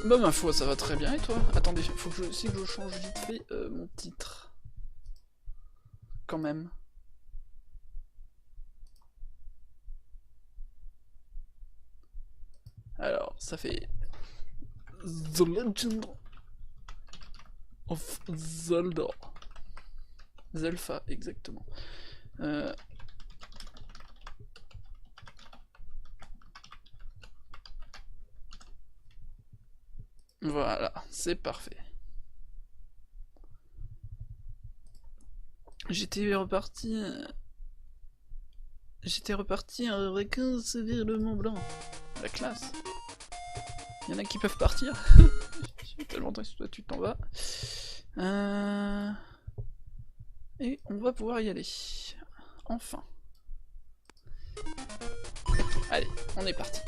Bah ma foi, ça va très bien, et toi? Attendez, faut que je, si je change vite fait mon titre. Quand même. Alors, ça fait... The Legend of Zelda. Zelfa, exactement. Voilà, c'est parfait. J'étais reparti... J'étais reparti en vacances vers le Mont Blanc. La classe. Il y en a qui peuvent partir. Je suis tellement triste, toi tu t'en vas. Et on va pouvoir y aller. Enfin. Allez, on est parti.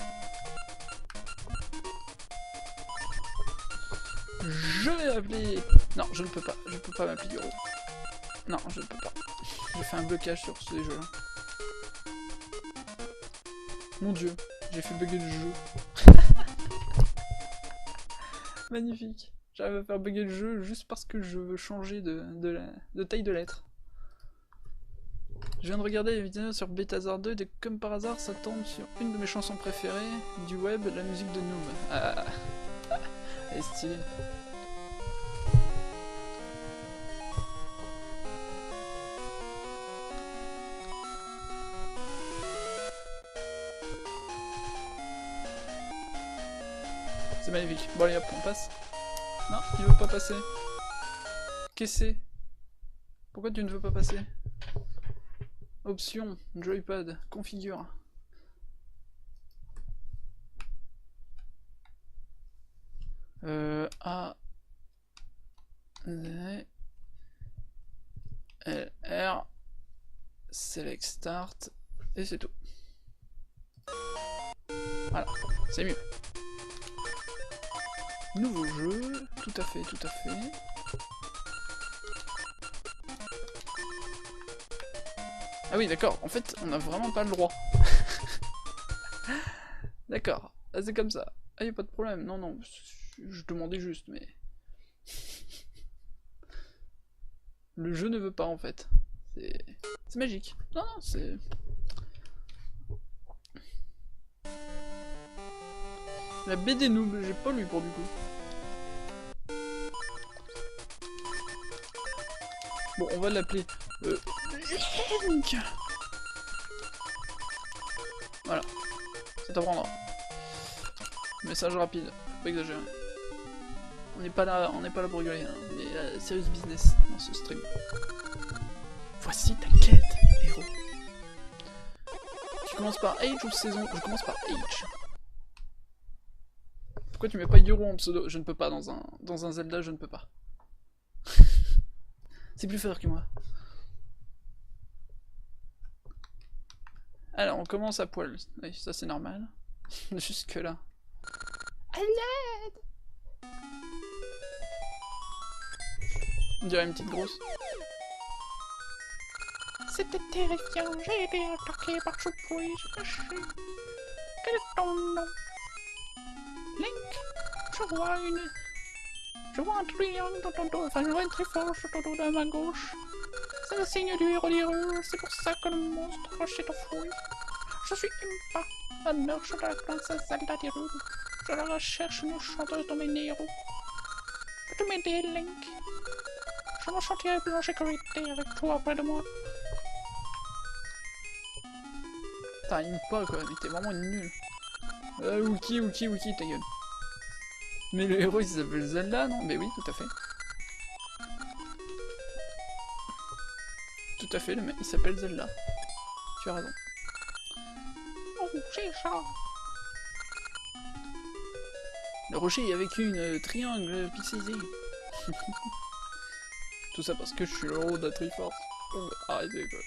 Je vais appeler... Non, je ne peux pas. Je ne peux pas m'appeler Yoro. Non, je ne peux pas. J'ai fait un blocage sur ces jeux-là. Mon dieu, j'ai fait bugger le jeu. Magnifique. J'arrive à faire bugger le jeu juste parce que je veux changer de taille de lettre. Je viens de regarder les vidéos sur Bethazard 2 et comme par hasard ça tombe sur une de mes chansons préférées du web, la musique de Noob. Ah, elle est stylée. C'est magnifique. Bon allez hop, on passe. Non, il veut pas passer. Qu'est-ce que c'est? Pourquoi tu ne veux pas passer? Option, joypad, configure. A Z L R select start et c'est tout. Voilà, c'est mieux. Nouveau jeu, tout à fait, tout à fait. Ah oui, d'accord, en fait, on n'a vraiment pas le droit. D'accord, ah, c'est comme ça. Ah, y'a pas de problème, non, non, je demandais juste, mais... Le jeu ne veut pas, en fait. C'est magique. Non, non, c'est... La BD Noob, j'ai pas lu pour du coup. Bon, on va l'appeler... Link. Voilà, ça t'apprendra. Message rapide, faut pas exagérer. On n'est pas là pour rigoler, hein. Mais serious business dans ce stream. Voici ta quête, héros. Tu commences par Age ou saison? Je commence par Age. Pourquoi tu mets pas Yoro en pseudo? Je ne peux pas dans un Zelda, je ne peux pas. C'est plus fort que moi. Alors, on commence à poil. Oui, ça c'est normal. Jusque là. À l'aide! On dirait une petite grosse. C'était terrifiant, j'ai été attaqué par Choupouille, j'ai caché. Quel est ton nom? Link, je vois un triangle dans ton dos, enfin je vois une triforce sur ton dos de ma gauche. C'est le signe du héros d'Hyrule, c'est pour ça que le monstre chez ton fouille. Je suis Impa, un orche de la princesse Zelda d'Hyrule. Je la recherche une chanteuse nommée Nero. Peux-tu m'aider, Link? Je me sentirais plus en sécurité avec toi près de moi. Putain, Impa quoi, mais t'es vraiment nul. Wookie, ta gueule. Mais le héros il s'appelle Zelda, non? Mais oui, tout à fait. Tout à fait, le mec il s'appelle Zelda. Tu as raison. Oh, c'est ça. Le rocher avec une triangle pixelisé. Tout ça parce que je suis le héros de la Triforce. Oh, arrêtez quoi.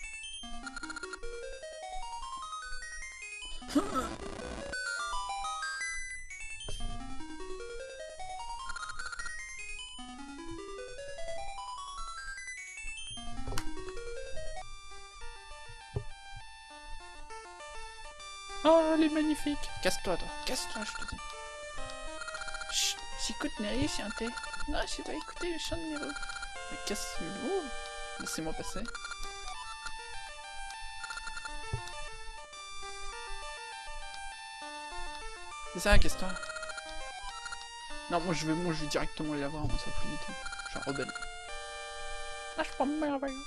Oh, elle est magnifique. Casse-toi, toi. Casse-toi, je te dis. Chut, J'écoute Neri chanter. Non, je dois écouter le chant de Nero. Mais casse-le. Laissez-moi passer. C'est ça la question. Non, moi je vais directement aller la voir, moi ça plus du tout. Je suis un rebelle. Ah, je prends merveilleux.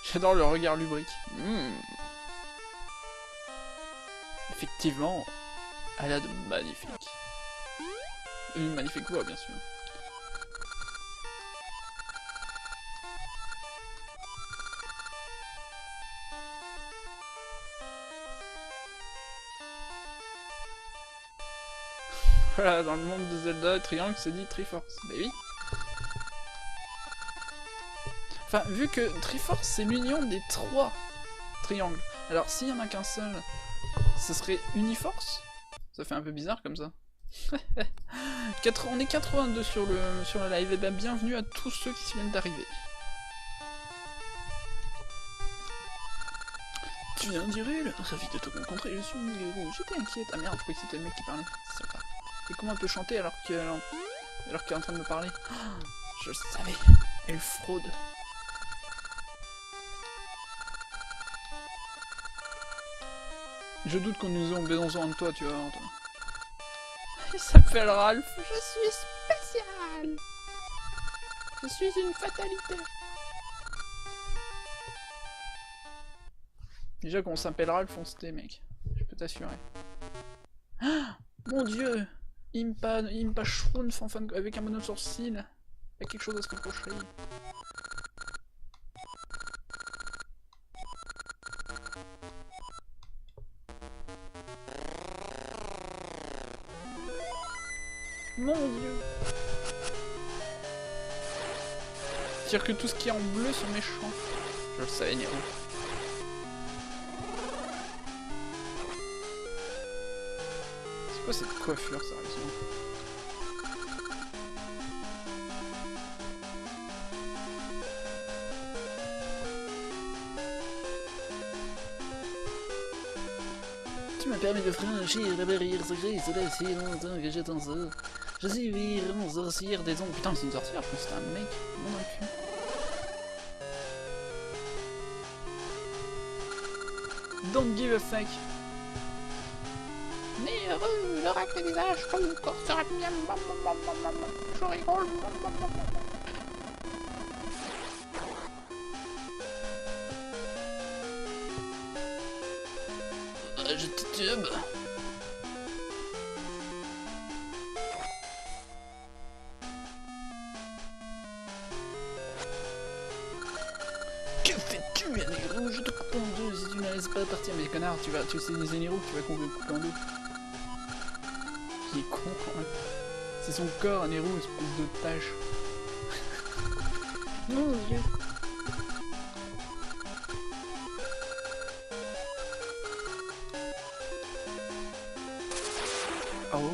J'adore le regard lubrique. Effectivement, elle a de magnifiques. Une magnifique voix, bien sûr. Voilà, dans le monde de Zelda, triangle se dit Triforce. Mais oui. Enfin, vu que Triforce c'est l'union des 3 triangles. Alors s'il y en a qu'un seul, ce serait Uniforce. Ça fait un peu bizarre comme ça. On est 82 sur le live, et bien bienvenue à tous ceux qui viennent d'arriver. Tu viens d'Hyrule, ravi de te rencontrer, je suis une héros. J'étais inquiète. Ah merde, je croyais que c'était le mec qui parlait. C'est sympa. Et comment elle peut chanter alors qu'elle est en train de me parler? Je le savais, elle fraude. Je doute qu'on nous ait besoin de toi, tu vois. Toi. Il s'appelle Ralph. Je suis spécial. Je suis une fatalité. Déjà qu'on s'appelle Ralph, on se tait, mec. Je peux t'assurer. Ah, mon dieu. Impa Schrumpf avec un mono sourcil. Il y a quelque chose à se reprocher. Mon dieu. C'est-à-dire que tout ce qui est en bleu sont méchants. Je le savais, Nero. C'est quoi cette coiffure, sérieusement? Tu m'as permis de franchir la barrière secrète, cela si longtemps que j'attends ça. Je suis vraiment sorcière des ombres. Putain, c'est une sorcière, je pense que c'était un mec. Mon cul. Don't give a fuck. Nero, l'oracle des âges, ton corps sera bien. Je rigole. Je titube. Que fais-tu, Nero? Je te coupe en deux si tu ne laisses pas partir. Mais connard, tu sais les Nero que tu vas couper en deux. Il est con quand même. C'est son corps, Nero, espèce de tâche. Mon dieu. Oh.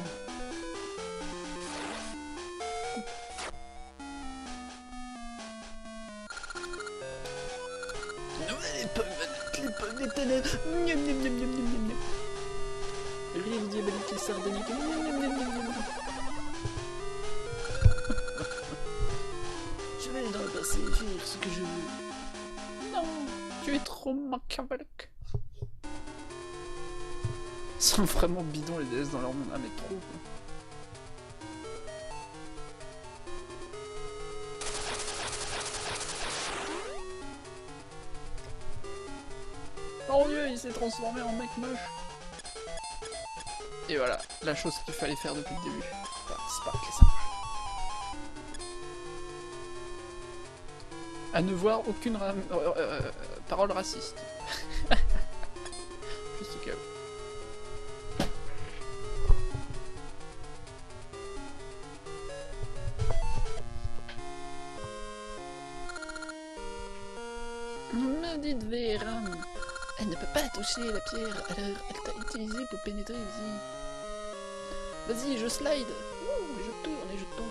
Les pommes des ténèbres. Miam miam miam miam miam miam. Rire diabolique et sardonique. Miam miam miam miam miam. Je vais dans le passé faire ce que je veux. Non, tu es trop machiavélique. Ils sont vraiment bidons les DS dans leur monde. Ah mais trop quoi. Oh Dieu, il s'est transformé en mec moche. Et voilà, la chose qu'il fallait faire depuis le début. Enfin, c'est pas que ça. À ne voir aucune parole raciste. Juste au cas où. Maudite Véran. Elle ne peut pas toucher la pierre, alors elle t'a utilisé pour pénétrer ici. Vas-y, je slide. Ouh, je tourne et je tombe.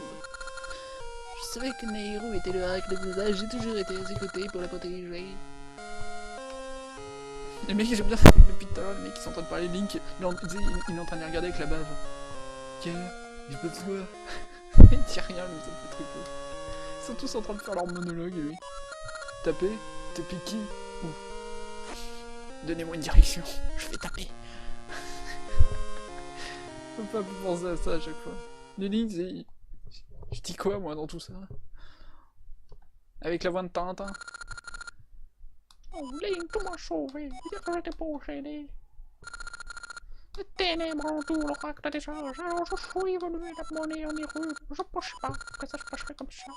Je savais que Nehru était le hack de visage, j'ai toujours été à ses côtés pour la protéger. Les mecs, j'aime bien depuis tout à l'heure, les mecs qui sont en train de parler, Link, il est en train de les regarder avec la bave. Ok, je peux te quoi. Il dit rien, mais ça me fait trop peur. Ils sont tous en train de faire leur monologue, lui. Taper, taper qui? Où? Donnez-moi une direction, je vais taper. Je peux pas penser à ça à chaque fois. Les Link, c'est... Je dis quoi, moi, dans tout ça? Avec la voix de Tintin. Oh, Link, tu m'as sauvé. Dire que j'étais pas gêné. Les ténèbres entourent l'oracle de décharge. Alors je suis venu la monnaie en rude. Je penche pas que ça se passerait comme ça.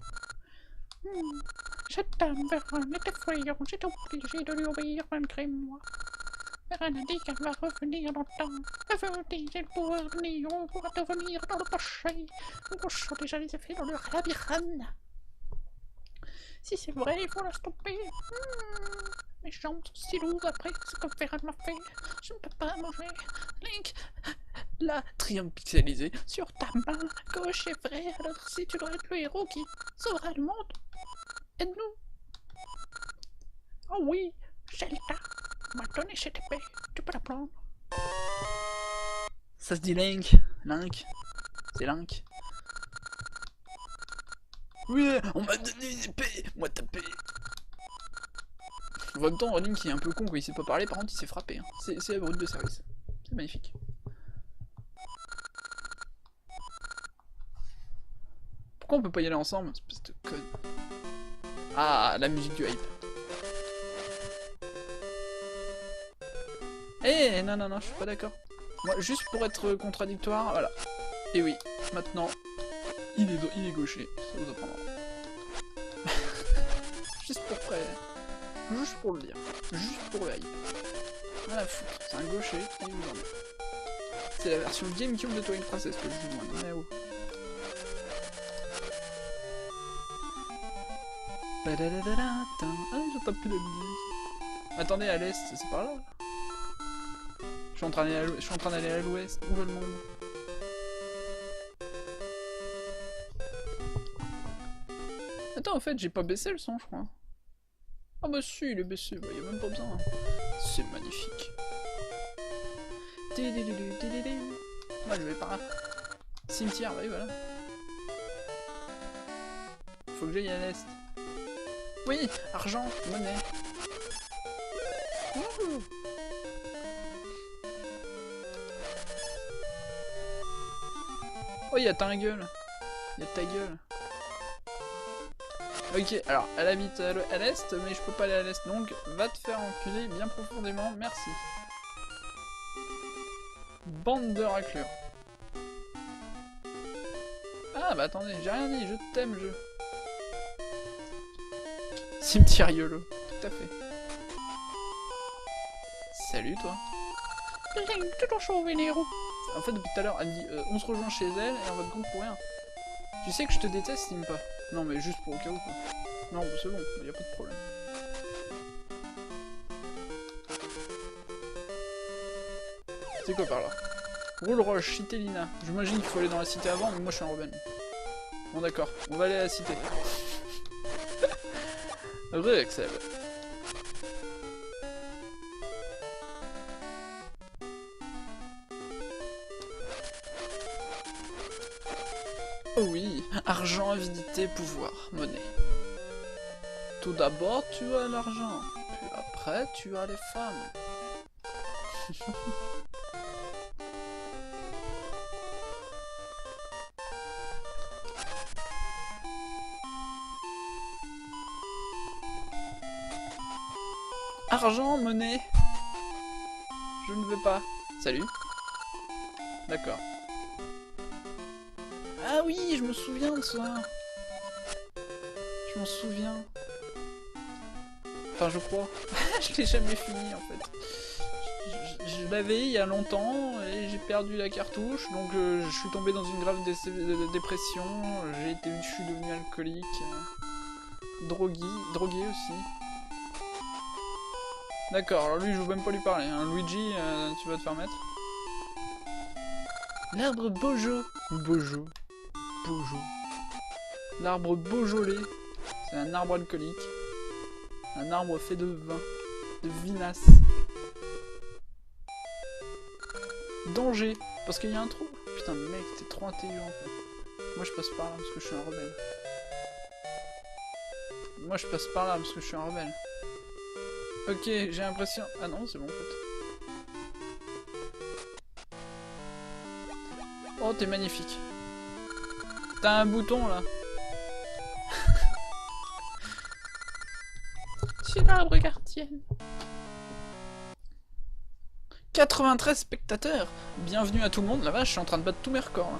Cette dame, Vérone, est effrayante. J'étais obligé de lui obéir malgré moi. Vérone a dit qu'elle va revenir dans le temps. Elle veut utiliser le pouvoir de Néon pour devenir dans le passé. Nous ressent déjà les effets dans le labyrinthe. Si c'est vrai, il faut la stopper. Mes jambes sont si lourdes après ce que Vérone m'a fait. Je ne peux pas manger. Link, la triangle pixelisé sur ta main gauche est vrai. Alors si tu dois être le héros qui sauvera le monde, aide-nous. Oh oui, Zelda m'a donné cette épée. Tu peux la prendre. Ça se dit Link. Link. C'est Link. Oui, on m'a donné une épée. Moi tapé. En même temps, Link il est un peu con quand il sait pas parler, par contre il s'est frappé. Hein. C'est la brute de service. C'est magnifique. Pourquoi on peut pas y aller ensemble, espèce de conne? Ah, la musique du hype. Eh, non, non, non, je suis pas d'accord. Moi, juste pour être contradictoire, voilà. Et oui, maintenant, il est gaucher, ça vous apprendra. Juste pour près. Juste pour le dire. Juste pour le hype. Rien à foutre, c'est un gaucher, et vous en êtes. C'est la version GameCube de Twilight Princess que je vous demande, mais oh. Ah, j'entends plus la musique. Attendez, à l'est, c'est par là. Je suis en train d'aller à l'ouest. Où va le monde? Attends, en fait, j'ai pas baissé le son, je crois. Ah bah si, il est baissé, bah, y a même pas besoin. C'est magnifique. Moi, je vais par là. Cimetière, oui, voilà. Faut que j'aille à l'est. Oui, argent, monnaie. Wouhou. Oh, y'a ta gueule. Y'a ta gueule. Ok, alors, elle habite à l'est, mais je peux pas aller à l'est, donc va te faire enculer bien profondément, merci. Bande de raclures. Ah, bah attendez, j'ai rien dit, je t'aime, jeu. Cimetière YOLO, tout à fait. Salut, toi. Tu dois sauver les héros. En fait, depuis tout à l'heure, elle dit on se rejoint chez elle et on va te compte pour rien. Tu sais que je te déteste, Simpa. Non, mais juste pour au cas où, quoi. Non, c'est bon, y a pas de problème. C'est quoi par là? Roule Roche, cité Lina. J'imagine qu'il faut aller dans la cité avant, mais moi je suis un rebelle. Bon, d'accord, on va aller à la cité. Re-Excel. Oh oui, argent, avidité, pouvoir, monnaie. Tout d'abord, tu as l'argent, puis après, tu as les femmes. Argent, monnaie. Je ne veux pas. Salut. D'accord. Ah oui, je me souviens de ça. Je m'en souviens. Enfin, je crois. Je l'ai jamais fini, en fait. Je l'avais il y a longtemps et j'ai perdu la cartouche, donc je suis tombé dans une grave dépression. Je suis devenu alcoolique. Drogué aussi. D'accord, alors lui, je veux même pas lui parler. Hein. Luigi, tu vas te faire mettre. L'arbre Bojo. Bojo. L'arbre Beaujolais. C'est un arbre alcoolique. Un arbre fait de vin. De vinasse. Danger, parce qu'il y a un trou. Putain, mais mec, t'es trop intelligent. Moi, je passe par là parce que je suis un rebelle. Moi, je passe par là parce que je suis un rebelle. Ok, j'ai l'impression... Ah non, c'est bon, en fait. Oh, t'es magnifique. T'as un bouton, là. C'est l'arbre gardien. 93 spectateurs. Bienvenue à tout le monde. La vache, je suis en train de battre tous mes records, là.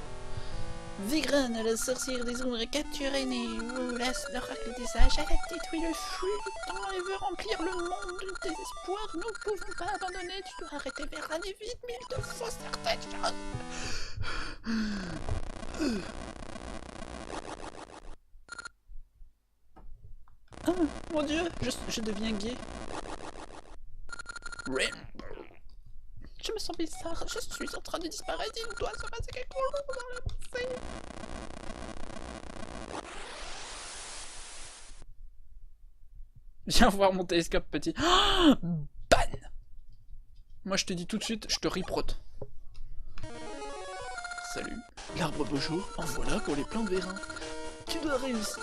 Vigran, la sorcière des ombres, capturée l'oracle des sages, elle a détruit le flux du temps et veut remplir le monde de désespoir. Nous ne pouvons pas abandonner, tu dois arrêter vers l'année vite, mais il te faut certaines choses. Oh mon dieu, je deviens gay. Je me sens bizarre, je suis en train de disparaître, il doit se passer quelque chose dans le passé. Viens voir mon télescope, petit. Oh, ban. Moi, je te dis tout de suite, je te riprote. Salut. L'arbre beau jour, en voilà pour les plans de Vérin. Tu as réussi,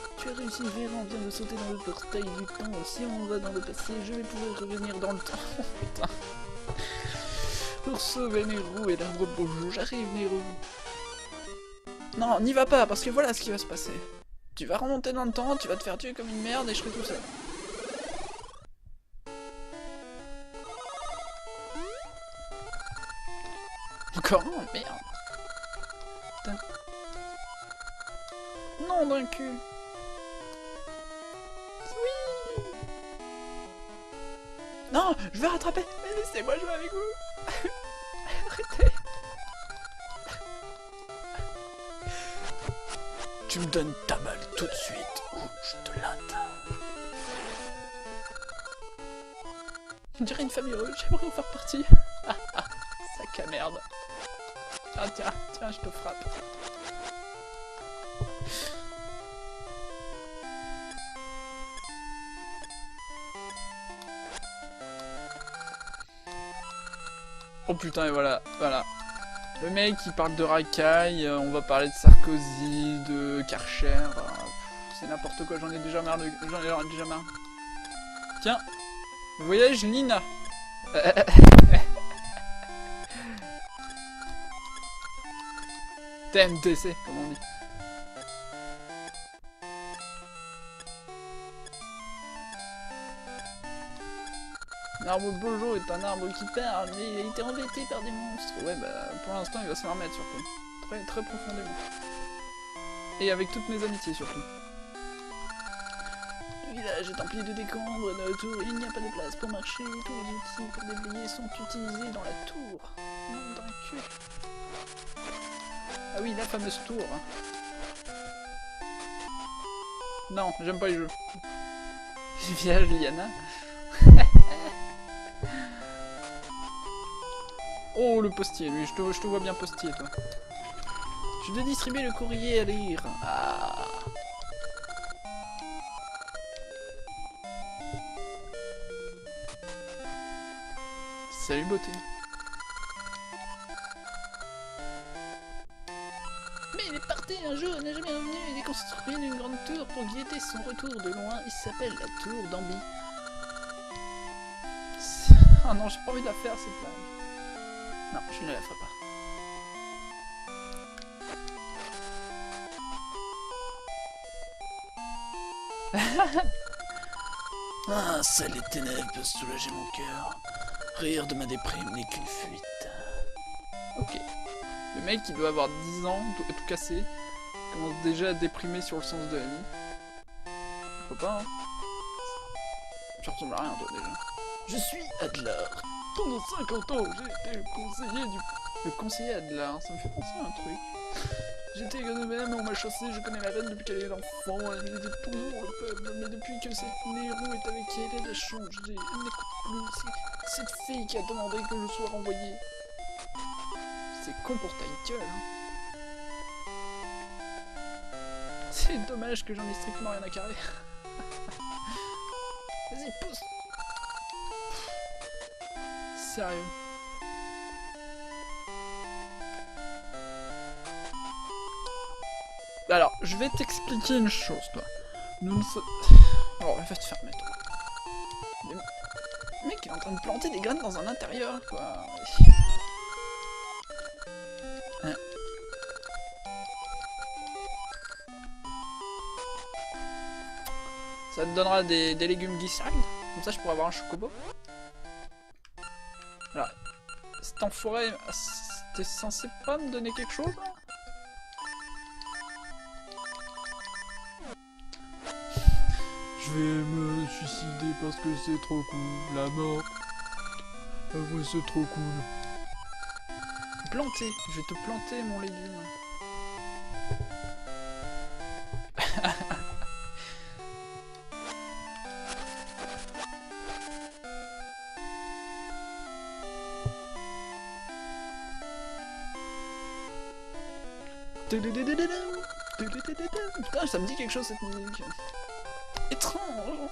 Véran vient de sauter dans le portail du temps. Si on va dans le passé, je vais pouvoir revenir dans le temps. Putain. Pour sauver Nero et l'arbre beau jour, j'arrive, Nero. Non, n'y va pas, parce que voilà ce qui va se passer. Tu vas remonter dans le temps, tu vas te faire tuer comme une merde et je serai tout seul. Encore un, merde. Putain. Non, d'un cul. Oui. Non, je vais rattraper. Mais laissez-moi jouer avec vous. Arrêtez. Tu me donnes ta balle tout de suite ou je te l'atteins. On dirait une famille heureuse, j'aimerais en faire partie. Ah ah, sac à merde. Ah tiens, tiens, je te frappe. Oh putain, et voilà, voilà. Le mec il parle de racaille, on va parler de Sarkozy, de Karcher, c'est n'importe quoi, j'en ai déjà marre, Tiens, voyage Lina. TMTC, comme on dit. L'arbre Bojo est un arbre qui parle, mais il a été embêté par des monstres. Ouais, bah, pour l'instant, il va se faire mettre, surtout. Très, très profondément. Et avec toutes mes amitiés, surtout. Le village est empli de décombres, et dans la tour, il n'y a pas de place pour marcher. Tous les outils pour déblayer sont utilisés dans la tour. Non, dans le cul. Ah oui, la fameuse tour. Non, j'aime pas les jeux. Village Liana. Oh, le postier, lui, je te vois bien postier, toi. Je dois distribuer le courrier à lire. Ah. Salut, beauté. Mais il est parti un jour, n'est jamais revenu. Il est construit une grande tour pour guetter son retour de loin. Il s'appelle la tour d'Ambi. Ah non, j'ai pas envie de la faire, cette blague. Non, je ne la ferai pas. Ah, ça les ténèbres peuvent soulager mon cœur. Rire de ma déprime n'est qu'une fuite. Ok. Le mec, il doit avoir 10 ans, tout cassé. Il commence déjà à déprimer sur le sens de la vie. Faut pas, hein. Tu ressembles à rien, toi, déjà. Je suis Adlar. Pendant 50 ans, j'ai été le conseiller du... Le conseiller Adlar, ça me fait penser à un truc. J'étais économe, on m'a chassé, je connais la reine depuis qu'elle est enfant, elle aidait toujours le peuple, mais depuis que cette Nero est avec elle, elle a changé, elle n'écoute plus, c'est cette fille qui a demandé que je sois renvoyé. C'est con pour ta gueule, hein. C'est dommage que j'en ai strictement rien à carrer. Vas-y, pousse. Sérieux. Alors, je vais t'expliquer une chose, toi. Nous ne sommes... Oh, va te fermer, toi. Le mec, il est en train de planter des graines dans un intérieur, quoi. Hein. Ça te donnera des légumes glissades. Comme ça, je pourrais avoir un chocobo. Voilà. Cet enfoiré, t'es censé pas me donner quelque chose, là? Je vais me suicider parce que c'est trop cool, la mort. Oui, c'est trop cool. Planter, je vais te planter mon légume. Putain, ça me dit quelque chose cette musique. Étrange.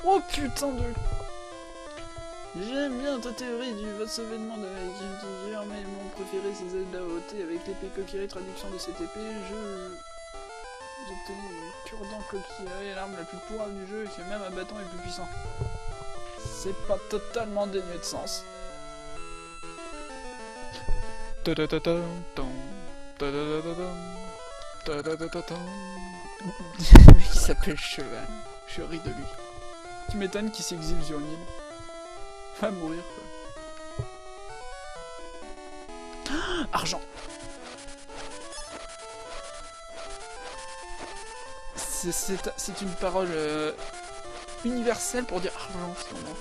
Oh putain de... J'aime bien ta théorie du vaste événement de Game, mais mon préféré c'est Zelda OT avec l'épée Kokiri, traduction de cette épée. J'ai obtenu une cure-dent Kokiri, l'arme la plus pourrave du jeu, et même un bâton est plus puissant. C'est pas totalement dénué de sens. Le mec il s'appelle Cheval. Je ris de lui. Tu m'étonnes qu'il s'exile sur une île. Va mourir quoi. Ah, argent. C'est une parole universelle pour dire argent en ce moment.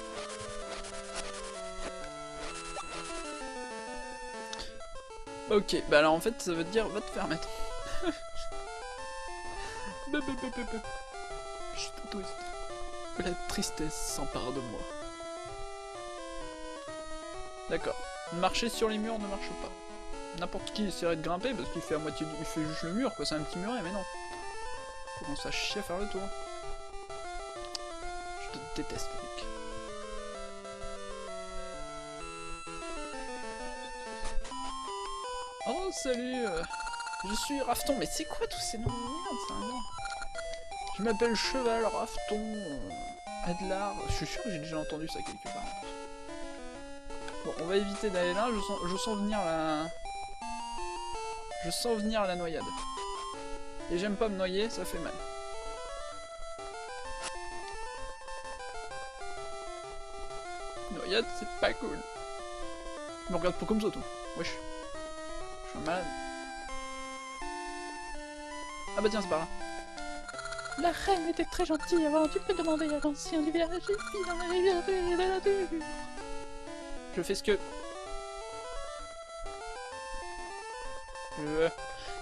Ok, bah alors en fait ça veut dire va te faire mettre. Je suis tout triste. La tristesse s'empare de moi. D'accord. Marcher sur les murs ne marche pas. N'importe qui essaierait de grimper parce qu'il fait à moitié, il fait juste le mur quoi, c'est un petit muret mais non. Faut qu'on sache chier à faire le tour. Je te déteste mec. Oh salut, je suis Rafton, mais c'est quoi tous ces noms de merde, c'est un nom. Je m'appelle Cheval, Rafton, Adlar, je suis sûr que j'ai déjà entendu ça quelque part. Bon, on va éviter d'aller là, je sens venir la... Je sens venir la noyade. Et j'aime pas me noyer, ça fait mal. Noyade, c'est pas cool. Tu me regardes pas comme ça, toi. Wesh. Je suis un malade. Ah bah tiens, c'est par là. La reine était très gentille avant, tu peux demander à l'ancien du village, et puis dans la rivière de la nature. Je fais ce que...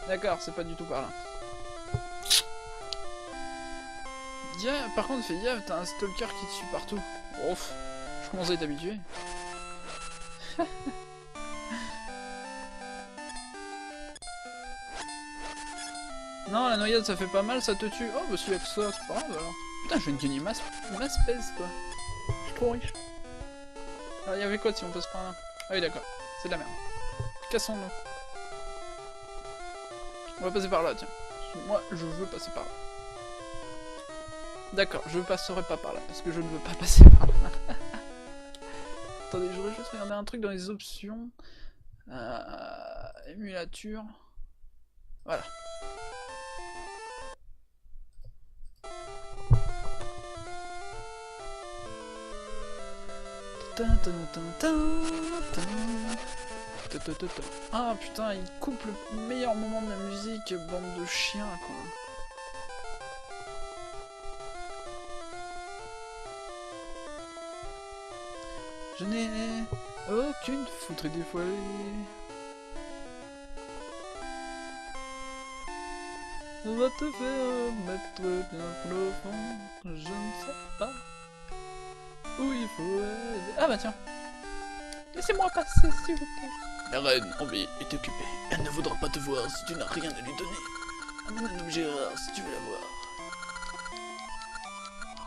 D'accord, c'est pas du tout par là. Par contre, fais gaffe, t'as un stalker qui te suit partout. Ouf, je commence à être habitué. Non, la noyade ça fait pas mal, ça te tue. Oh, bah s'il y a que ça, c'est pas grave alors. Putain, je viens de gagner ma spèce quoi. Je suis trop riche. Alors, il y avait quoi si on passe par là? Ah oui, d'accord, c'est de la merde. Cassons-nous. On va passer par là, tiens. Moi, je veux passer par là. D'accord, je passerai pas par là, parce que je ne veux pas passer par là. Attendez, je voudrais juste regarder un truc dans les options. Émulature. Voilà. Ah putain, il coupe le meilleur moment de la musique, bande de chiens quoi. Je n'ai aucune foutre des fois. Va te faire mettre bien profond, je ne sais pas où il faut aller. Ah bah tiens. Laissez-moi passer s'il vous plaît. La reine en vie est occupée. Elle ne voudra pas te voir si tu n'as rien à lui donner. Amène un objet rare si tu veux la voir.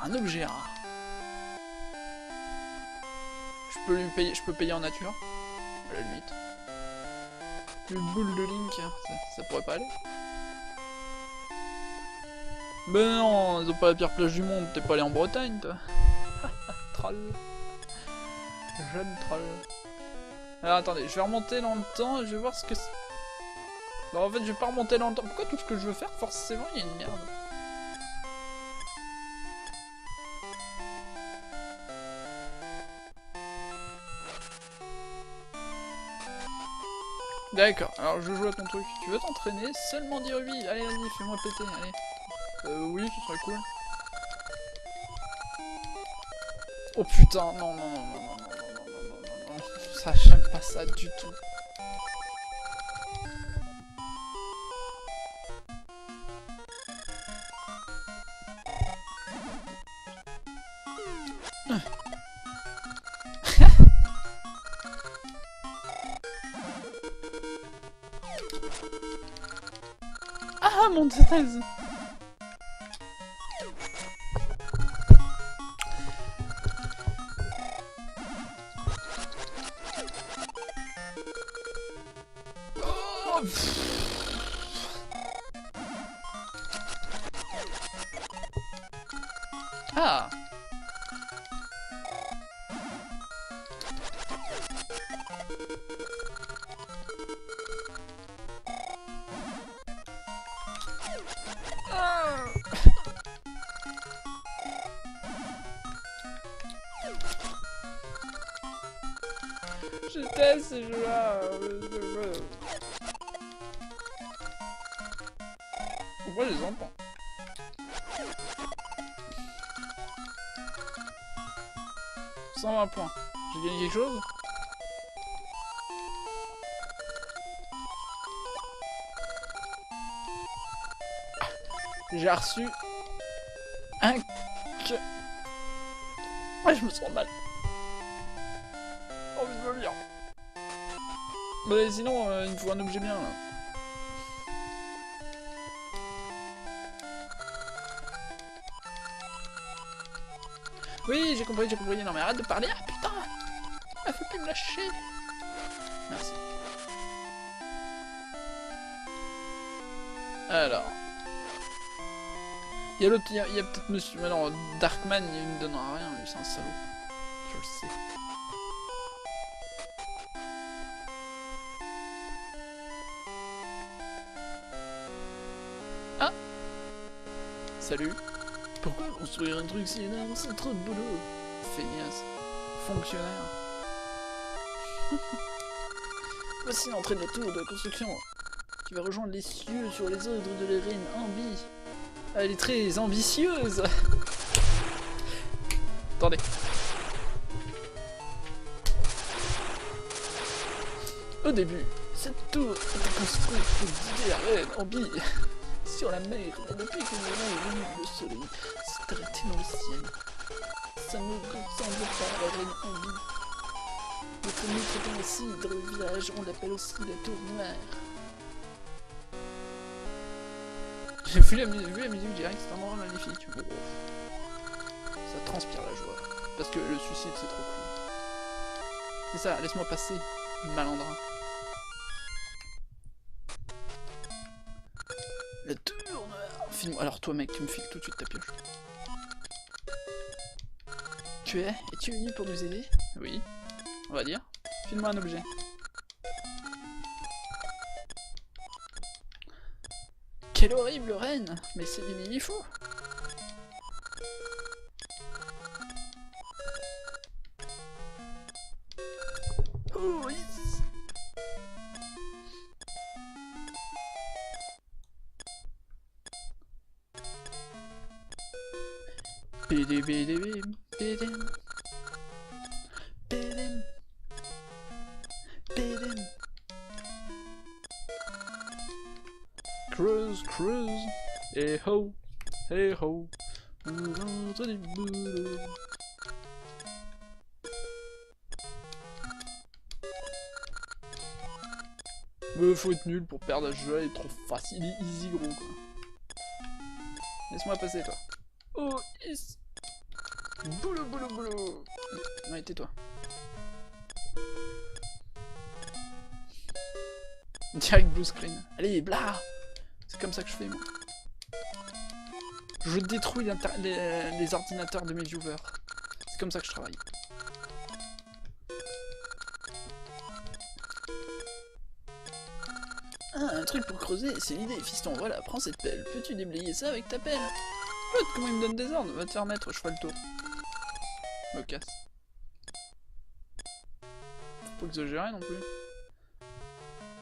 Un objet rare. Je peux payer en nature. À la limite. Une boule de Link, ça pourrait pas aller. Mais non, ils ont pas la pire plage du monde, t'es pas allé en Bretagne toi. Troll. Jeune troll. Alors attendez, je vais remonter dans le temps et je vais voir ce que c'est. Non en fait je vais pas remonter dans le temps. Pourquoi tout ce que je veux faire forcément il y a une merde. D'accord, alors je joue à ton truc. Tu veux t'entraîner? Seulement dire oui. Allez vas-y, fais-moi péter, allez. Oui, ce serait cool. Oh putain, non, non, non, non, non, non, non, non, non, non, ça, j'aime pas ça du tout. Ah mon dieu. Oh, ah. Je déteste ces jeux-là. Pourquoi je les entends? « 120 points. J'ai gagné quelque chose? J'ai reçu un que... Ah, je me sens mal. Oh, je veux bien. Bah sinon, il me faut un objet bien là. Oui, j'ai compris, j'ai compris. Non mais arrête de parler. Ah putain. Ah, faut plus me lâcher. Merci. Alors. Il y a l'autre, il y a peut-être monsieur... Mais non, Darkman, il me donnera rien, lui, c'est un salaud. Je le sais. Ah. Salut. Pourquoi construire un truc si énorme? C'est trop de boulot. Feignasse. Fonctionnaire. Voici l'entrée de la tour de construction qui va rejoindre les cieux sur les ordres de la reine Ambi. Elle est très ambitieuse. Attendez. Au début, cette tour était construite pour guider la reine Ambi sur la mer. Et depuis que nous avons venu le soleil s'est arrêté dans le ciel. Ça ne ressemble pas à la reine Ambi. Notre mythe étant aussi dans le village, on l'appelle aussi la tour noire. J'ai vu la musique direct, c'est un endroit magnifique. Bon, ça transpire la joie. Parce que le suicide c'est trop cool. C'est ça, laisse-moi passer, malandrin. La tour noire. File-moi. Alors toi mec, tu me files tout de suite ta pioche. Es-tu venu pour nous aider? Oui, on va dire. File-moi un objet. Quelle horrible reine! Mais c'est du mini-fou! Oh oui! Bidem bidem bidem bidem bidem. Cruise, cruise, hey ho, on rentre du boulot. Mais faut être nul pour perdre à ce jeu, il est trop facile, il est easy gros quoi. Laisse-moi passer toi. Oh, yes. Boulot, boulot, boulot. Ouais, tais-toi. Direct blue screen. Allez, bla. C'est comme ça que je fais moi. Je détruis les ordinateurs de mes viewers. C'est comme ça que je travaille. Ah, un truc pour creuser, c'est l'idée, fiston. Voilà, prends cette pelle. Peux-tu déblayer ça avec ta pelle? L'autre, comment il me donne des ordres? Va te faire mettre, je ferai le tour. Me casse. Faut pas exagérer non plus.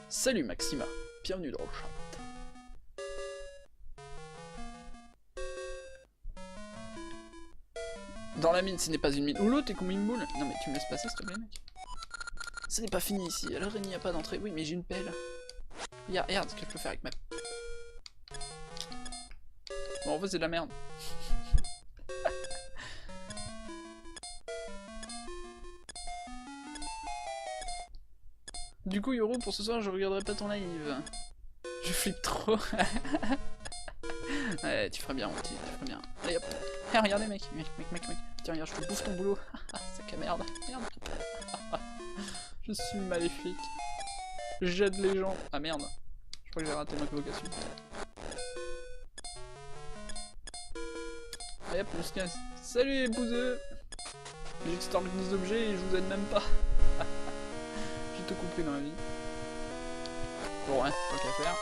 Salut Maxima, bienvenue dans le chat. Dans la mine, ce n'est pas une mine. Ou l'autre est comme une boule. Non mais tu me laisses passer s'il te plaît mec. Ce n'est pas fini ici, alors il n'y a pas d'entrée. Oui mais j'ai une pelle. Regarde ce que je peux faire avec ma... Bon en fait c'est de la merde. Du coup Yoro, pour ce soir je regarderai pas ton live. Je flippe trop. Ouais, tu ferais bien, tu ferais bien. Allez hop. Hey, regardez mec. Tiens, regarde, je te bouffe ton boulot. Sac à merde. Merde. Je suis maléfique. J'aide les gens. Ah merde. Je crois que j'ai raté ma convocation. Allez hop, on se casse. Salut les bouseux. J'extorque des objets et je vous aide même pas. J'ai tout compris dans la vie. Bon ouais, pas qu'à faire.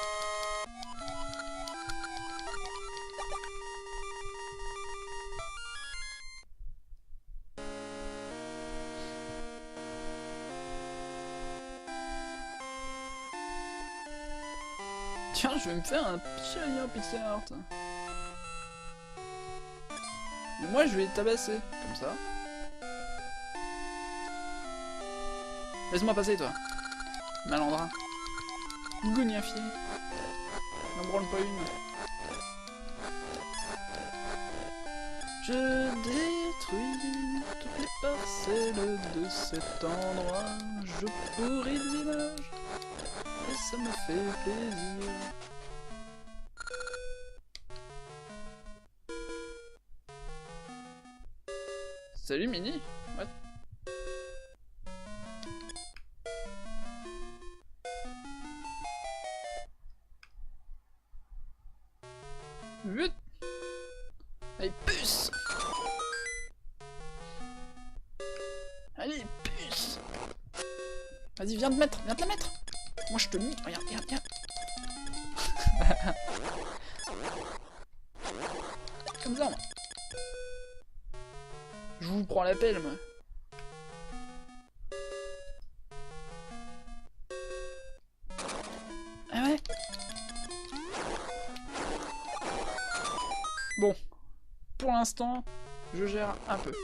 Tiens, je vais me faire un pionnier pixel art. Mais moi, je vais tabasser, comme ça. Laisse-moi passer, toi. Malandrin. Gougnafier. N'en branle pas une. Je détruis toutes les parcelles de cet endroit. Je pourris le village. Et ça me fait plaisir. Salut Mini. What? Vite. Allez, puce. Allez, puce. Vas-y, viens te mettre, viens te la mettre. Moi je te nique, regarde. Comme ça, moi. Je vous prends la pelle, moi. Ah ouais? Bon. Pour l'instant, je gère un peu.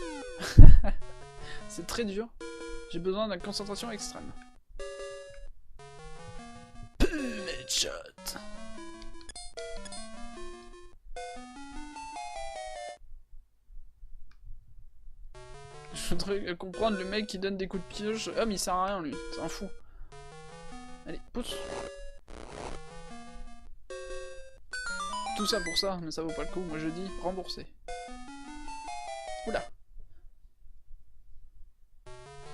C'est très dur. J'ai besoin d'une concentration extrême. Headshot. Je voudrais comprendre le mec qui donne des coups de pioche. Ah mais il sert à rien lui, c'est un fou. Allez, pousse. Tout ça pour ça, mais ça vaut pas le coup. Moi je dis rembourser. Oula.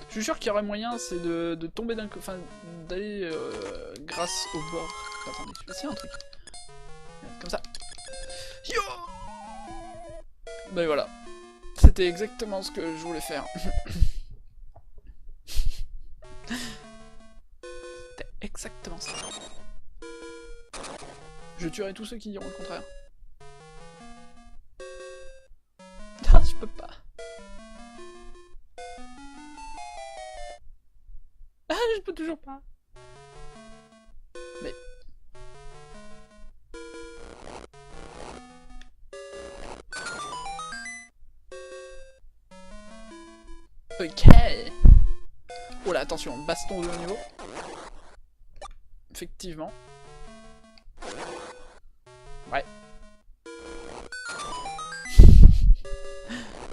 Je suis sûr qu'il y aurait moyen, c'est de tomber d'un coup, enfin d'aller grâce au bord. Attendez, je vais essayer un truc. Comme ça. Yo. Ben voilà. C'était exactement ce que je voulais faire. C'était exactement ça. Je tuerai tous ceux qui diront le contraire. Ah, je peux pas. Ah, je peux toujours pas. Mais... Ok. Oh là, attention, baston de haut niveau. Effectivement. Ouais.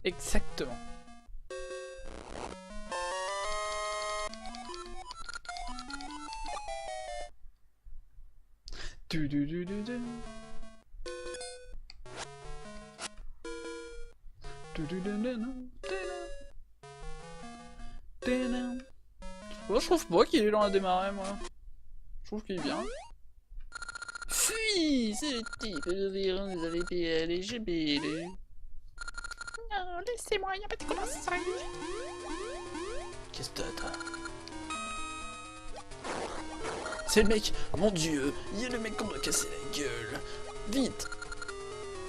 Exactement. Bon, je trouve pas qu'il est dans la démarrer, moi. Je trouve qu'il est bien. Fuis! Oui, c'est le type de verrons des allées LGBT. Non, laissez-moi, y'a pas de commencer. Qu'est-ce que t'as? C'est le mec, mon dieu, il y a le mec qu'on doit casser la gueule. Vite,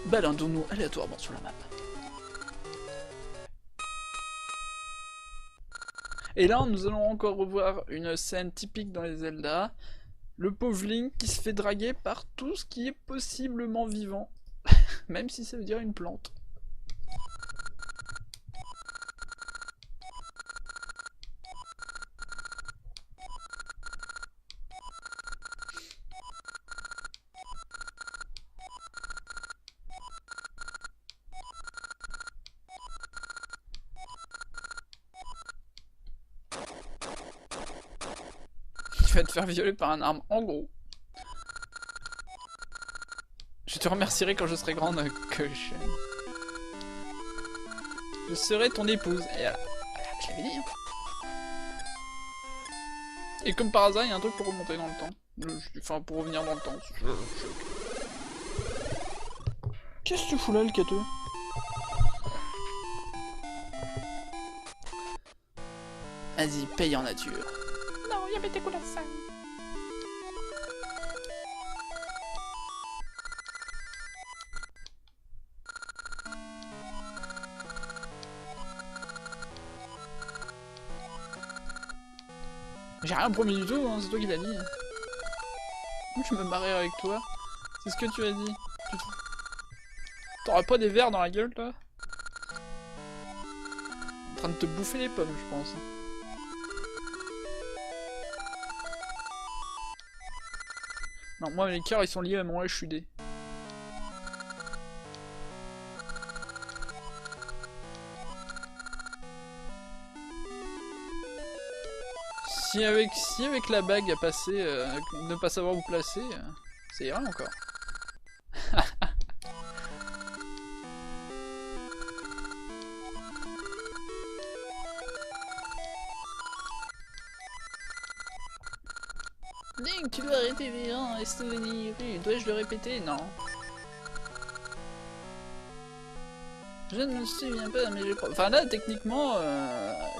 baladons-nous aléatoirement sur la map. Et là, nous allons encore revoir une scène typique dans les Zelda. Le pauvre Link qui se fait draguer par tout ce qui est possiblement vivant. Même si ça veut dire une plante. Tu vas te faire violer par un arme, en gros. Je te remercierai quand je serai grande, coche. Je serai ton épouse. Et voilà. Je l'avais dit. Et comme par hasard, il y a un truc pour remonter dans le temps. Enfin, pour revenir dans le temps. Qu'est-ce que tu fous là, le cateux? Vas-y, paye en nature. Non, y'a pas de commencer. J'ai rien promis du tout, hein, c'est toi qui l'as dit. Je me marrer avec toi. C'est ce que tu as dit. T'auras pas des vers dans la gueule, là? En train de te bouffer les pommes, je pense. Non, moi, les cœurs, ils sont liés à mon HUD. Si avec la bague à passer, ne pas savoir où placer, ça ira encore. Link, tu dois arrêter les rangs et souvenirs. Dois-je le répéter? Non. Je ne me souviens pas, mais je crois... Enfin là, techniquement,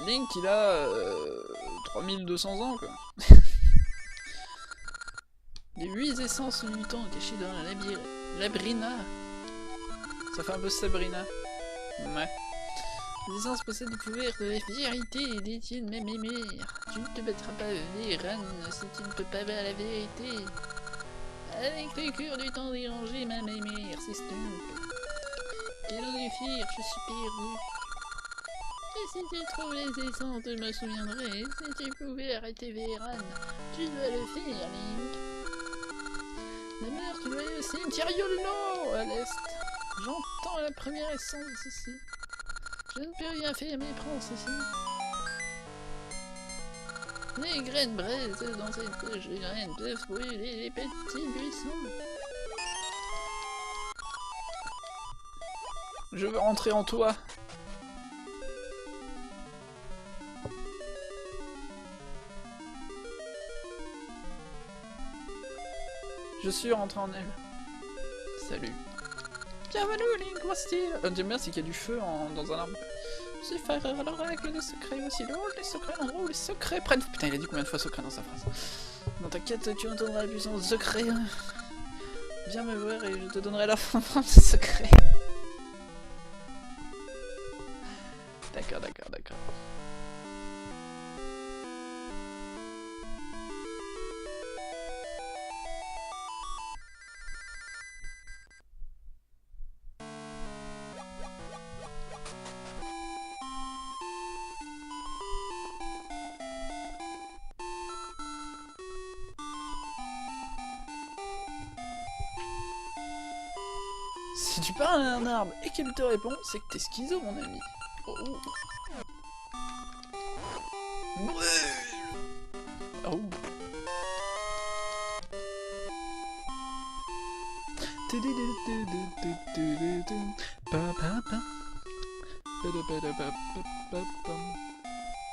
Link, il a 3200 ans, quoi. Les 8 essences mutants cachées dans la Labrina. Ça fait un peu Sabrina. Ouais. Les essences possèdent le pouvoir de la vérité et détiennent ma mémoire. Tu ne te battras pas, Véran, si tu ne peux pas voir la vérité. Avec le cœur du temps dérangé, ma mémoire s'estompe. Quel enfer, je suis perdu. Et si tu trouves les essences, je me souviendrai. Si tu pouvais arrêter Véran, tu dois le faire, Link. La mère, tu dois aller au cimetière Yolno, à l'est. J'entends la première essence ici. Je ne peux rien faire, mais prends ceci. Les graines braisent dans cette poche de graines peuvent brûler les petits buissons. Je veux rentrer en toi. Je suis rentré en elle. Salut. Bienvenue, Link, voici. J'aime bien, c'est qu'il y a du feu dans un arbre. C'est faire l'oracle des secrets aussi lourds, les secrets, l'endroit où les secrets prennent... Putain, il a dit combien de fois secret dans sa phrase. Dans ta quête, tu entendras la puissance du secret. Viens me voir et je te donnerai la forme de secret. D'accord, d'accord, d'accord. Si tu parles à un arbre et qu'il te répond, c'est que t'es schizo, mon ami. Oh. Oh.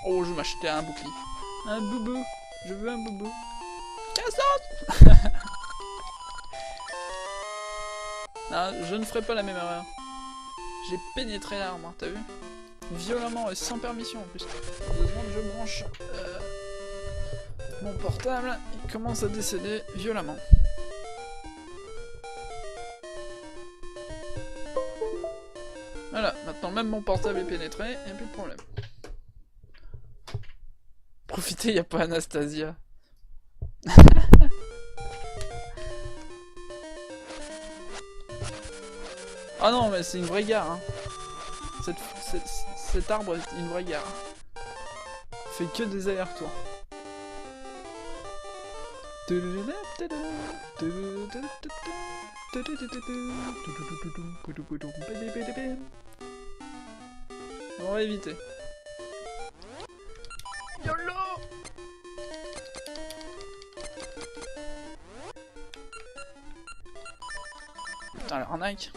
Oh, je vais m'acheter un bouclier. Un boubou. Je veux un boubou. Casse-toi. Ah, je ne ferai pas la même erreur. J'ai pénétré l'arme, hein, t'as vu? Violemment et sans permission en plus. 2 secondes, je branche mon portable, il commence à décéder violemment. Voilà, maintenant même mon portable est pénétré, il n'y a plus de problème. Profitez, il n'y a pas Anastasia. Ah non, mais c'est une vraie gare, hein. Cet arbre est une vraie gare. Fait que des allers-retours. On va éviter. YOLO! Putain, l'arnaque.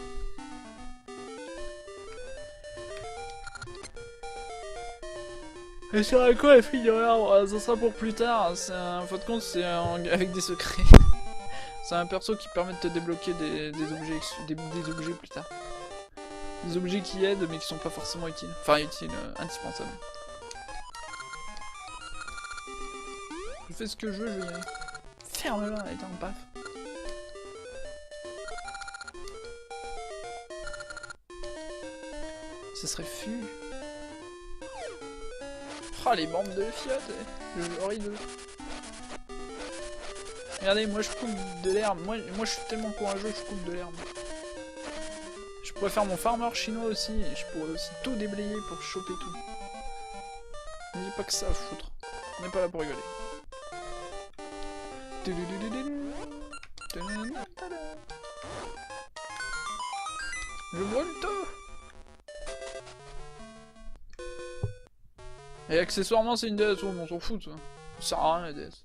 Et sur quoi les filles de l'arbre? Ça sera pour plus tard. En fin de compte, c'est avec des secrets. C'est un perso qui permet de te débloquer des objets plus tard. Des objets qui aident mais qui sont pas forcément utiles. Enfin utiles, indispensables. Je fais ce que je veux, je vais y aller. Ferme-la, elle est en paf. Ce serait fou. Oh les bandes de fiottes, horrible. Regardez, moi je coupe de l'herbe. Moi je suis tellement courageux, je coupe de l'herbe. Je pourrais faire mon farmer chinois aussi, et je pourrais aussi tout déblayer pour choper tout. Il n'y a pas que ça à foutre. On n'est pas là pour rigoler. Je brûle tout. Et accessoirement c'est une déesse, on s'en fout ça. Ça sert à rien la déesse.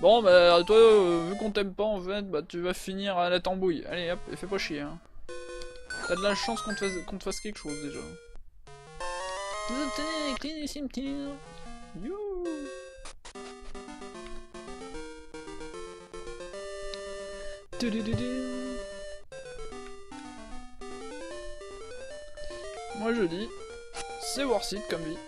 Bon bah toi vu qu'on t'aime pas en fait, bah tu vas finir à la tambouille. Allez hop, fais pas chier hein. T'as de la chance qu'on te fasse quelque chose déjà. Vous obtenez les clés du cimetière. You. Moi je dis, c'est worth it comme vie.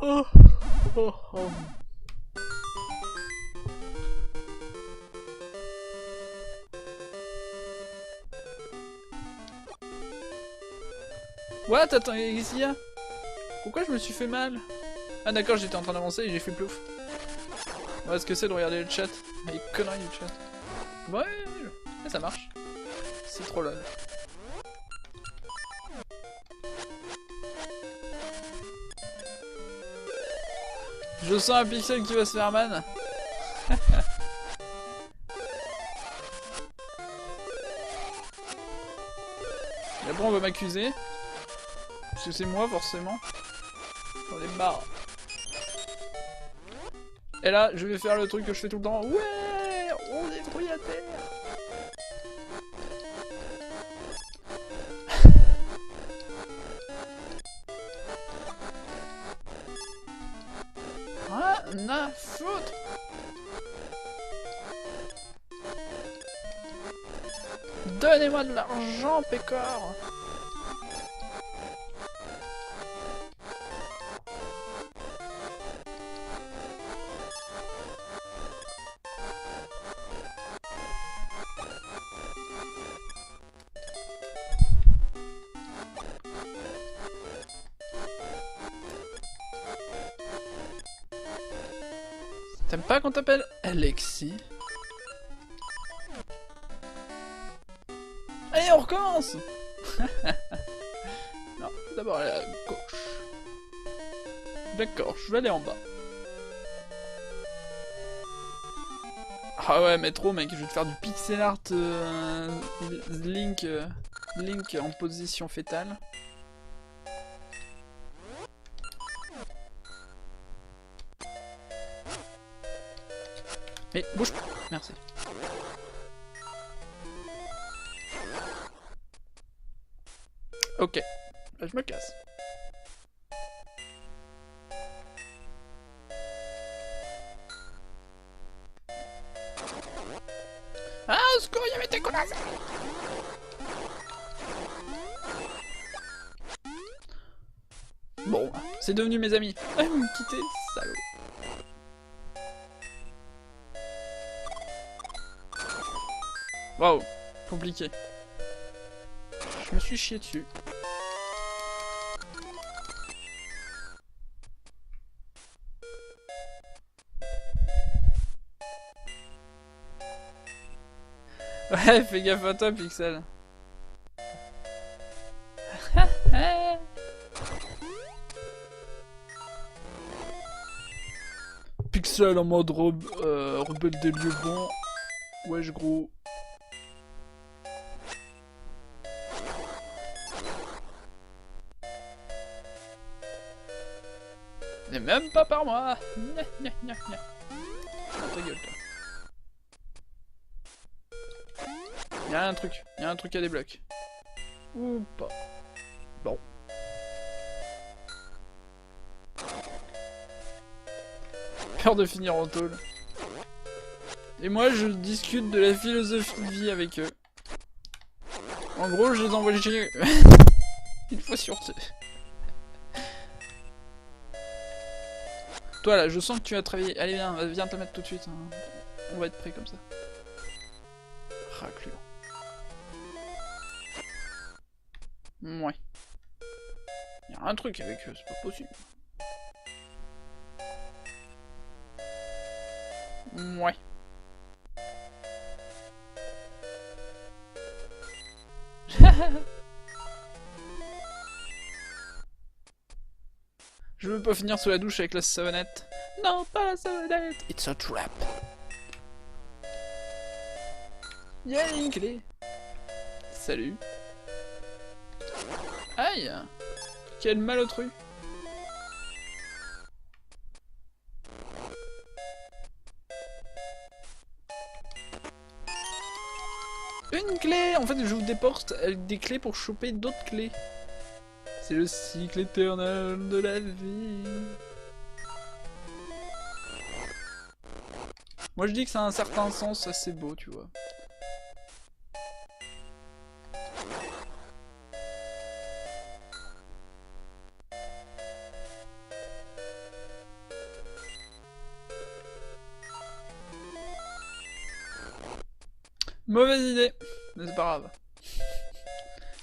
Oh, oh, oh. What? Attends, qu'est-ce qu'il y a? Pourquoi je me suis fait mal? Ah d'accord, j'étais en train d'avancer et j'ai fait plouf. Ouais, ce que c'est de regarder le chat. Les conneries du chat. Ouais, ça marche. C'est trop lol. Je sens un pixel qui va se faire man. Et après on va m'accuser. Parce que c'est moi forcément. J'en ai marre. Et là, je vais faire le truc que je fais tout le temps. Ouais, on détruit la terre. Rien à foutre. Donnez-moi de l'argent, pécor. T'aimes pas qu'on t'appelle Alexis? Allez, on recommence. Non, d'abord aller à gauche. D'accord, je vais aller en bas. Ah ouais, mais trop mec, je vais te faire du pixel art Link en position fétale. Mais bouge pas, merci. Ok, là je me casse. Ah, au secours, il y avait tes connasses! Bon, c'est devenu mes amis. Ah, vous me quittez, salaud. Waouh, compliqué. Je me suis chié dessus. Ouais, fais gaffe à toi, Pixel. Pixel en mode rebelle des lieux bons. Wesh gros. Et même pas par moi. Nya, nya, nya, nya. Oh, ta gueule, toi. Y'a un truc à débloquer. Ou pas. Bon. Peur de finir en tôle. Et moi je discute de la philosophie de vie avec eux. En gros je les envoie chier une fois sur deux. Toi là, je sens que tu vas travailler. Allez viens te mettre tout de suite. Hein. On va être prêt comme ça. Raclure. Ouais. Y'a un truc avec eux, c'est pas possible. Ouais. Je veux pas finir sous la douche avec la savonnette. Non, pas la savonnette. It's a trap. Y'a une clé. Salut. Aïe. Quel malotru. Une clé. En fait, j'ouvre des portes avec des clés pour choper d'autres clés. C'est le cycle éternel de la vie. Moi je dis que ça a un certain sens assez beau, tu vois. Mauvaise idée, mais c'est pas grave.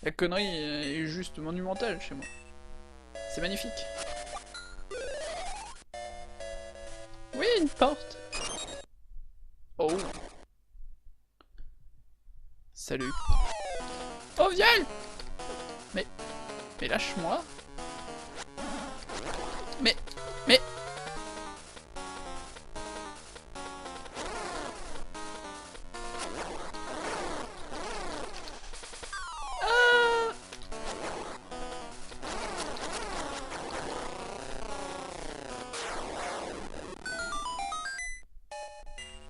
La connerie est juste monumentale chez moi. C'est magnifique. Oui, une porte. Oh. Salut. Oh, viol. Mais lâche-moi. Mais...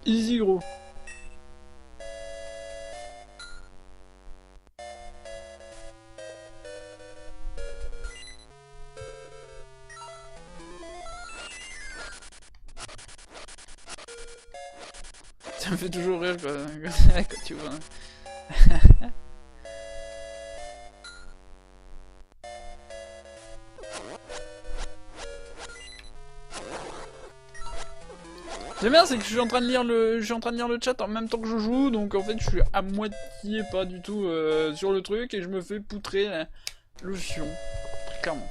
Easy gros. Ça me fait toujours rire quand tu vois. J'aime bien, c'est que je suis en train de lire le chat en même temps que je joue, donc en fait je suis à moitié pas du tout sur le truc et je me fais poutrer le fion, très clairement.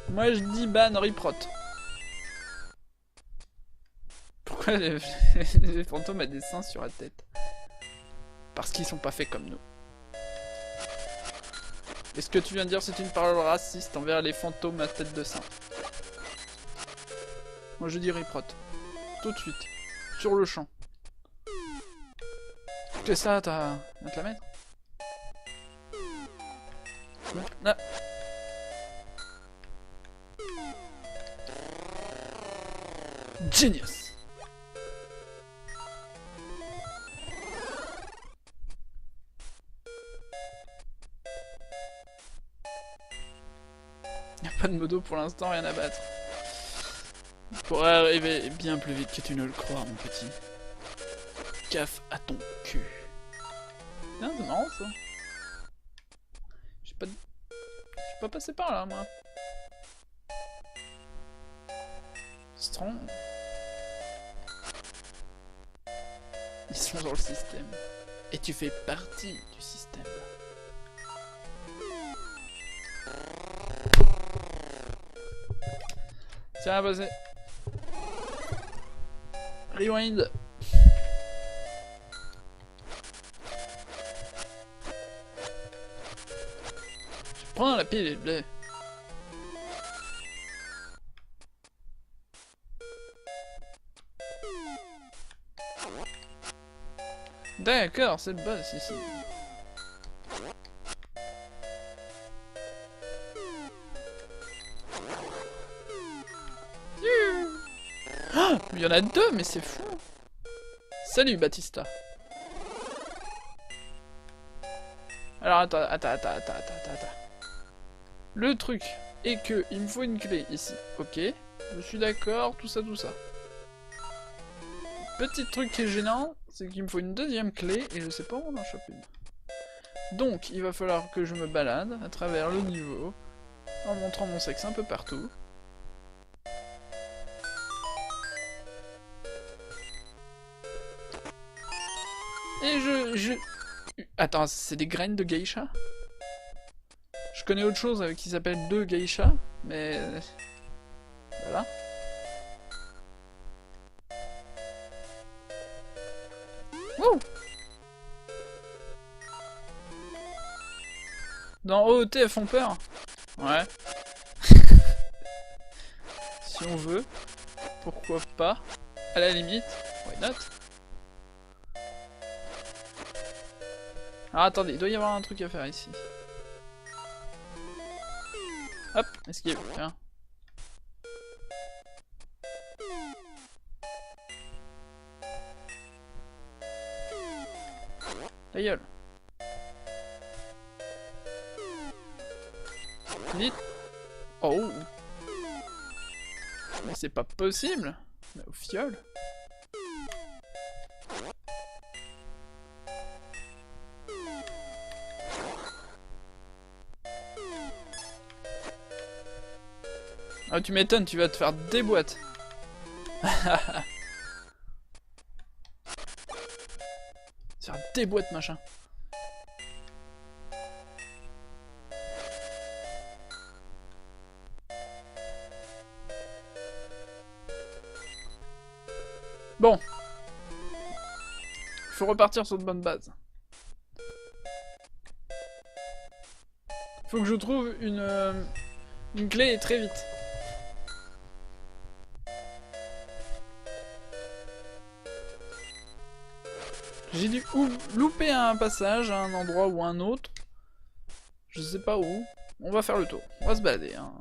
Moi je dis ban riprot. Pourquoi les fantômes ont des seins sur la tête? Parce qu'ils sont pas faits comme nous. Et ce que tu viens de dire, c'est une parole raciste envers les fantômes à tête de sein. Moi je dis riprot. Tout de suite. Sur le champ. C'est ça, t'as à te la mettre? Ah. Genius. pas de modo pour l'instant, rien à battre. On pourrait arriver bien plus vite que tu ne le crois, mon petit. Gaffe à ton cul. Ah, c'est marrant ça. Je suis pas passé par là, moi. Strong. Ils sont dans le système. Et tu fais partie du système. Tiens, vas-y. Rewind. Je prends la pile et le blé. D'accord, c'est le boss ici. Ah, il y en a deux, mais c'est fou. Salut, Batista. Alors, attends. Le truc est que il me faut une clé ici. Ok, je suis d'accord, tout ça. Petit truc qui est gênant, c'est qu'il me faut une deuxième clé et je sais pas où on en chope une. Donc, il va falloir que je me balade à travers le niveau en montrant mon sexe un peu partout. Et Attends, c'est des graines de geisha? Je connais autre chose qui s'appelle 2 geisha, mais... Voilà. Wouh! Dans OOT, elles font peur. Ouais. Si on veut. Pourquoi pas? À la limite. Why not? Alors attendez, il doit y avoir un truc à faire ici. Hop, esquive, tiens. Ta gueule. Vite. Oh. Mais c'est pas possible. Mais au fiole. Ah, tu m'étonnes, tu vas te faire des boîtes. Se faire des boîtes, machin. Bon. Il faut repartir sur de bonnes bases. Faut que je trouve une clé et très vite. J'ai dû louper un passage à un endroit ou un autre. Je sais pas où. On va faire le tour. On va se balader. Hein.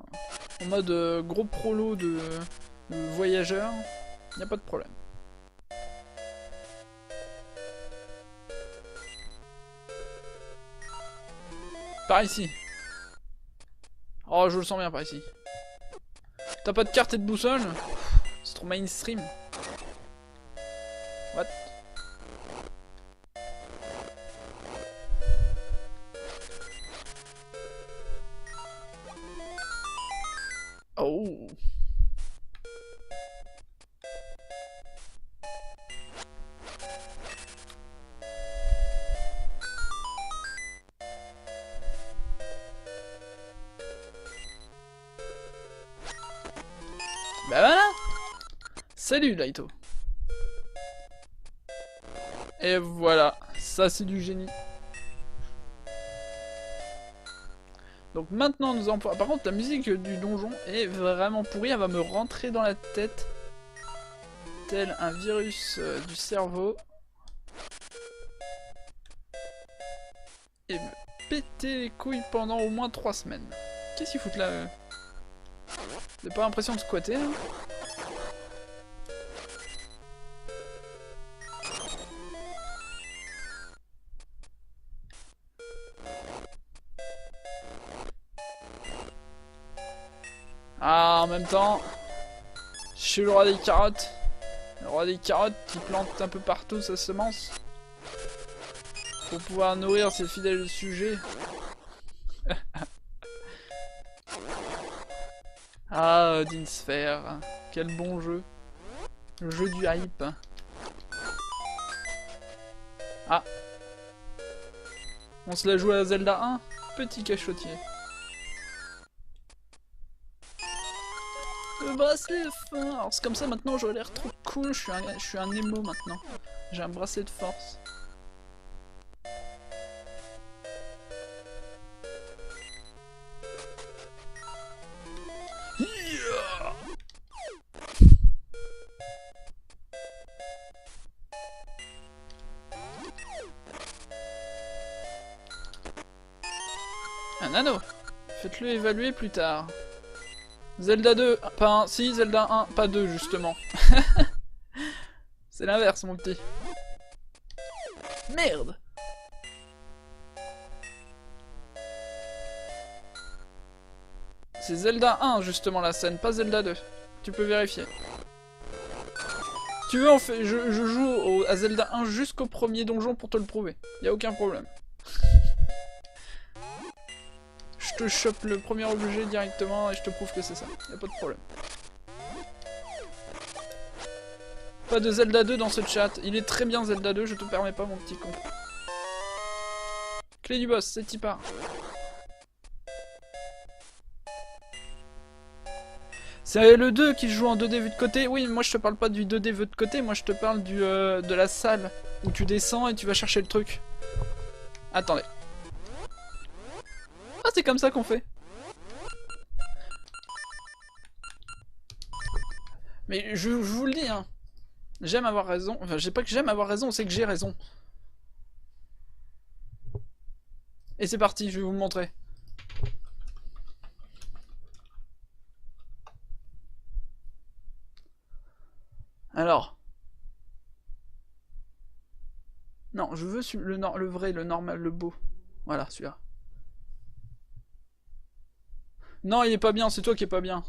En mode gros prolo de voyageur. Y a pas de problème. Par ici. Oh, je le sens bien par ici. T'as pas de carte et de boussole? C'est trop mainstream. What? Oh. Bah voilà. Salut Laito. Et voilà, ça c'est du génie. Donc maintenant nous allons... Par contre la musique du donjon est vraiment pourrie, elle va me rentrer dans la tête. Tel un virus du cerveau. Et me péter les couilles pendant au moins 3 semaines. Qu'est-ce qu'ils foutent là Vous n'avez pas l'impression de squatter hein? en même temps, je suis le roi des carottes. Le roi des carottes qui plante un peu partout sa semence. Pour pouvoir nourrir ses fidèles sujets. Ah, Odin Sphere. Quel bon jeu. Le jeu du hype. Ah. On se la joue à Zelda 1. Petit cachotier. Le bracelet de fin. Alors c'est comme ça maintenant j'aurais l'air trop cool. Je suis un émo maintenant. J'ai un bracelet de force. Yeah. Un anneau. Faites-le évaluer plus tard. Zelda 2, pas 1, si, Zelda 1, pas 2 justement. C'est l'inverse mon petit. Merde. C'est Zelda 1 justement la scène, pas Zelda 2. Tu peux vérifier. Tu veux en fait, je joue à Zelda 1 jusqu'au premier donjon pour te le prouver. Y a aucun problème. Je te chope le premier objet directement et je te prouve que c'est ça. Y'a pas de problème. Pas de Zelda 2 dans ce chat. Il est très bien Zelda 2, je te permets pas mon petit con. Clé du boss, c'est y part. C'est le 2 qui joue en 2D vu de côté. Oui, moi je te parle pas du 2D vu de côté, moi je te parle de la salle où tu descends et tu vas chercher le truc. Attendez. Ah, c'est comme ça qu'on fait. Mais je vous le dis, hein. J'aime avoir raison. Enfin, j'ai pas que j'aime avoir raison, c'est que j'ai raison. Et c'est parti, je vais vous le montrer. Alors. Non, je veux le vrai, le normal, le beau. Voilà, celui-là. Non, il est pas bien, c'est toi qui est pas bien.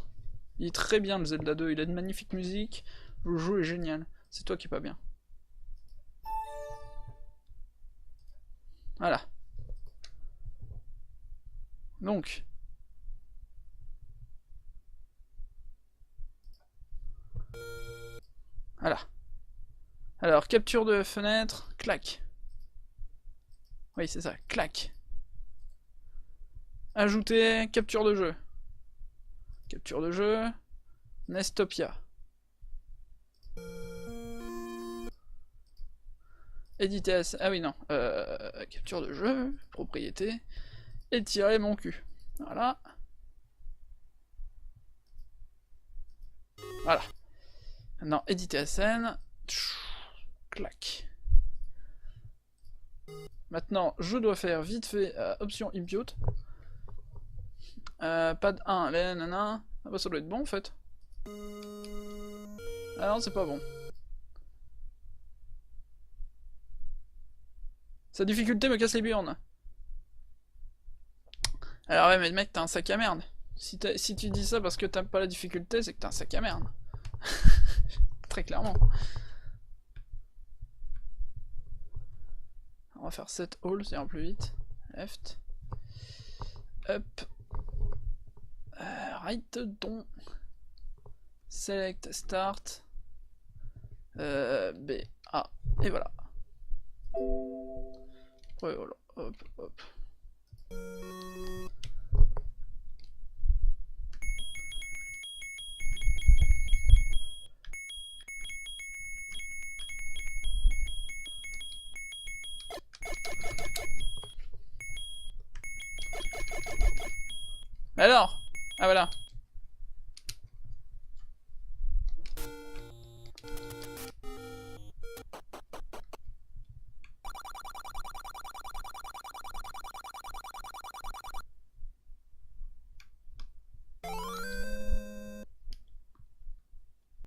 Il est très bien le Zelda 2, il a une magnifique musique, le jeu est génial. C'est toi qui est pas bien. Voilà. Donc. Voilà. Alors, capture de fenêtre, clac. Oui, c'est ça, clac. Ajouter, capture de jeu. Capture de jeu, Nestopia. Éditer as... Ah oui, non. Capture de jeu, propriété, étirer mon cul. Voilà. Voilà. Maintenant, éditer la scène. Clac. Maintenant, je dois faire vite fait option impute. Pad 1, les nanana. Ah bah ça doit être bon en fait. Ah non, c'est pas bon. Sa difficulté me casse les burnes. Alors ouais, mais mec, t'as un sac à merde. Si tu dis ça parce que t'aimes pas la difficulté, c'est que t'as un sac à merde. Très clairement. On va faire 7 all, c'est un plus vite. Left. Up. Right don. Select start. B. A. Et voilà. Ouais, voilà. Hop, hop. Alors. Ah voilà.